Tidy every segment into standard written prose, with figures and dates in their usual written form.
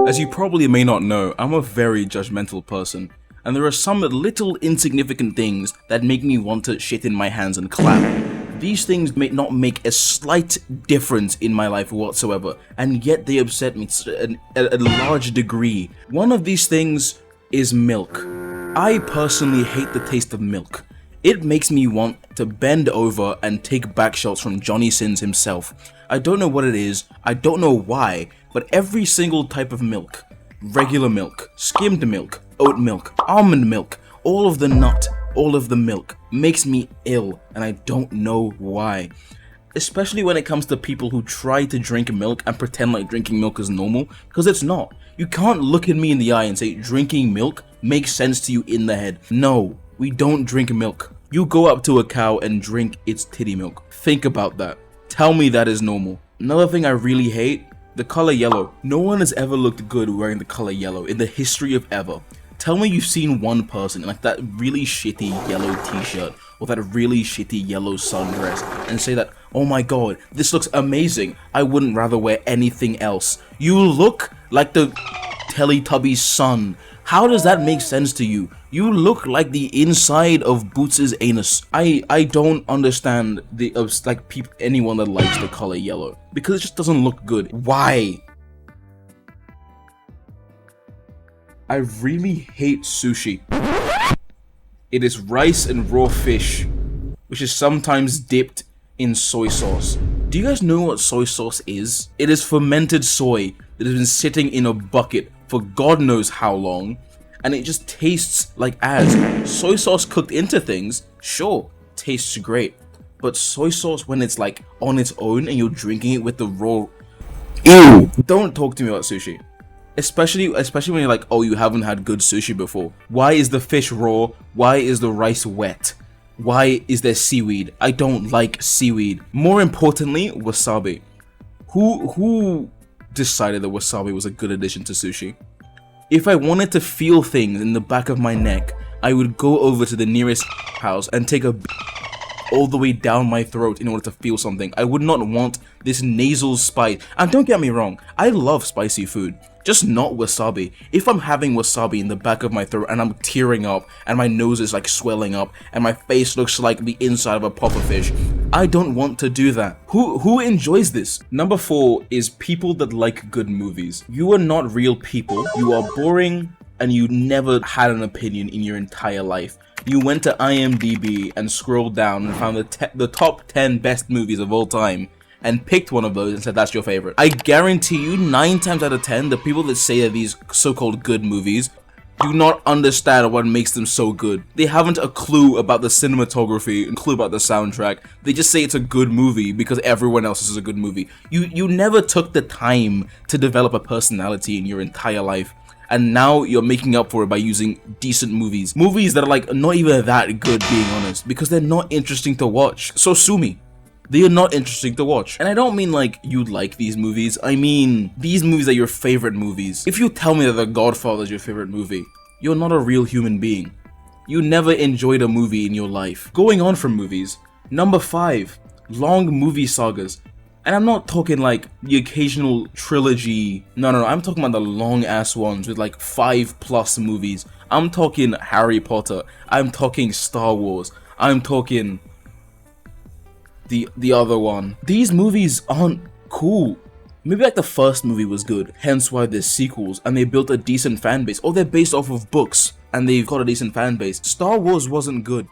As you probably may not know, I'm a very judgmental person, and there are some little insignificant things that make me want to shit in my hands and clap. These things may not make a slight difference in my life whatsoever, and yet they upset me to a large degree. One of these things is milk. I personally hate the taste of milk. It makes me want to bend over and take back shots from Johnny Sins himself. I don't know what it is, I don't know why, but every single type of milk, regular milk, skimmed milk, oat milk, almond milk, all of the nut, all of the milk, makes me ill, and I don't know why. Especially when it comes to people who try to drink milk and pretend like drinking milk is normal, because it's not. You can't look at me in the eye and say drinking milk makes sense to you in the head. No, we don't drink milk. You go up to a cow and drink its titty milk. Think about that. Tell me that is normal. Another thing I really hate, the color yellow. No one has ever looked good wearing the color yellow in the history of ever. Tell me you've seen one person in like that really shitty yellow t-shirt or that really shitty yellow sundress and say that, oh my god, this looks amazing, I wouldn't rather wear anything else. You look like the Teletubby's son. How does that make sense to you? You look like the inside of Boots' anus. I don't understand the anyone that likes the color yellow, because it just doesn't look good. Why? I really hate sushi. It is rice and raw fish, which is sometimes dipped in soy sauce. Do you guys know what soy sauce is? It is fermented soy that has been sitting in a bucket for God knows how long, and it just tastes like ass. Soy sauce cooked into things, sure, tastes great, but soy sauce when it's like on its own and you're drinking it with the raw... Ew! Don't talk to me about sushi. Especially when you're like, oh, you haven't had good sushi before. Why is the fish raw? Why is the rice wet? Why is there seaweed? I don't like seaweed. More importantly, wasabi. Who decided that wasabi was a good addition to sushi? If I wanted to feel things in the back of my neck, I would go over to the nearest house and take a all the way down my throat in order to feel something. I would not want this nasal spice. And don't get me wrong, I love spicy food, just not wasabi. If I'm having wasabi in the back of my throat and I'm tearing up and my nose is like swelling up and my face looks like the inside of a pufferfish, I don't want to do that. Who enjoys this? Number 4 is people that like good movies. You are not real people. You are boring and you never had an opinion in your entire life. You went to IMDb and scrolled down and found the top 10 best movies of all time and picked one of those and said that's your favorite. I guarantee you 9 times out of 10, the people that say that these so-called good movies do not understand what makes them so good. They haven't a clue about the cinematography, a clue about the soundtrack. They just say it's a good movie because everyone else is a good movie. You never took the time to develop a personality in your entire life. And now you're making up for it by using decent movies. Movies that are like not even that good, being honest, because they're not interesting to watch. So sue me. They are not interesting to watch. And I don't mean like you like these movies, I mean these movies are your favorite movies. If you tell me that The Godfather is your favorite movie, you're not a real human being. You never enjoyed a movie in your life. Going on from movies, number 5, long movie sagas. And I'm not talking like the occasional trilogy. No, I'm talking about the long ass ones with like 5+ movies. I'm talking Harry Potter. I'm talking Star Wars. I'm talking the other one. These movies aren't cool. Maybe like the first movie was good, hence why there's sequels and they built a decent fan base, or they're based off of books and they've got a decent fan base. Star Wars wasn't good.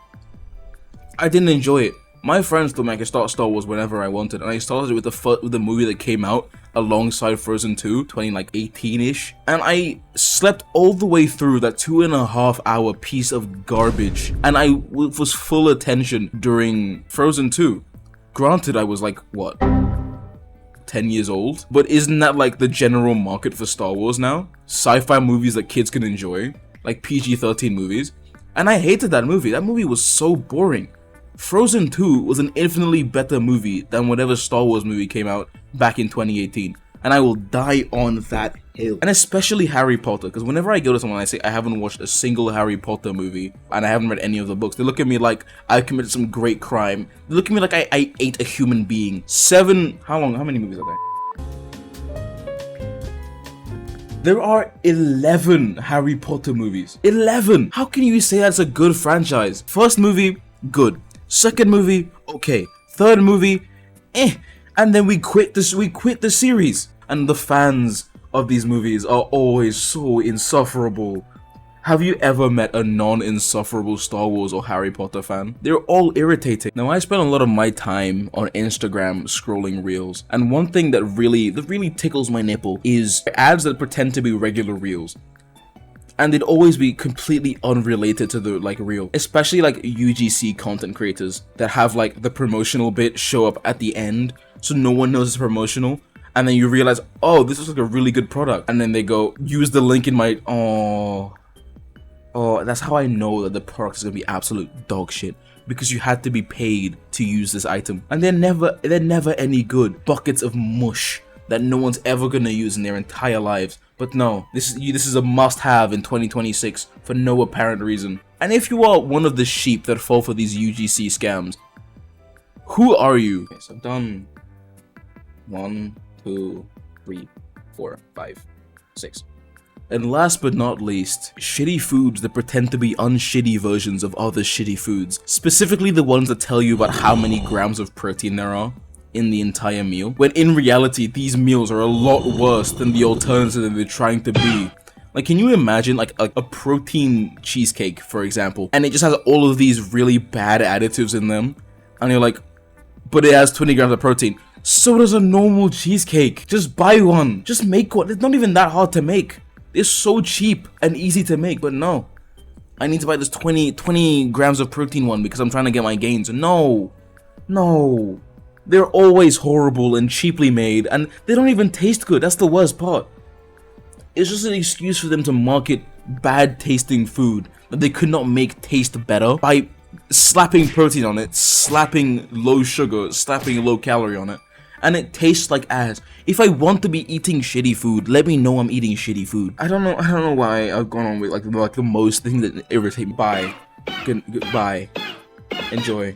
I didn't enjoy it. My friends told me I could start Star Wars whenever I wanted, and I started it with the movie that came out alongside Frozen 2, 2018-ish, and I slept all the way through that 2.5 hour piece of garbage, and I was full attention during Frozen 2. Granted, I was like, what, 10 years old? But isn't that like the general market for Star Wars now? Sci-fi movies that kids can enjoy, like PG-13 movies, and I hated that movie. That movie was so boring. Frozen 2 was an infinitely better movie than whatever Star Wars movie came out back in 2018, and I will die on that hill. And especially Harry Potter, because whenever I go to someone and I say I haven't watched a single Harry Potter movie and I haven't read any of the books, they look at me like I committed some great crime. They look at me like I ate a human being. How many movies are there? There are 11 Harry Potter movies. 11! How can you say that's a good franchise? First movie, good. Second movie, okay. Third movie, eh. And then we quit the series. And the fans of these movies are always so insufferable. Have you ever met a non-insufferable Star Wars or Harry Potter fan? They're all irritating. Now, I spend a lot of my time on Instagram scrolling reels, and one thing that really tickles my nipple is ads that pretend to be regular reels. And they'd always be completely unrelated to the reel, especially like UGC content creators that have like the promotional bit show up at the end, so no one knows it's promotional, and then you realize, oh, this is like a really good product, and then they go use the link in my Oh, that's how I know that the product is gonna be absolute dog shit, because you had to be paid to use this item, and they're never any good. Buckets of mush that no one's ever gonna use in their entire lives. But no, this is a must-have in 2026 for no apparent reason. And if you are one of the sheep that fall for these UGC scams, who are you? Okay, so I've done 1, 2, 3, 4, 5, 6. And last but not least, shitty foods that pretend to be unshitty versions of other shitty foods. Specifically the ones that tell you about how many grams of protein there are in the entire meal, when in reality these meals are a lot worse than the alternative that they're trying to be. Like, can you imagine like a protein cheesecake, for example, and it just has all of these really bad additives in them, and you're like, but it has 20 grams of protein. So does a normal cheesecake. Just buy one. Just make one. It's not even that hard to make. It's so cheap and easy to make, but no. I need to buy this 20 grams of protein one because I'm trying to get my gains. No. They're always horrible and cheaply made, and they don't even taste good. That's the worst part. It's just an excuse for them to market bad tasting food that they could not make taste better by slapping protein on it, slapping low sugar, slapping low calorie on it, and it tastes like ass. If I want to be eating shitty food, let me know I'm eating shitty food. I don't know why I've gone on with like the most things that irritate me. Bye. Goodbye. Enjoy.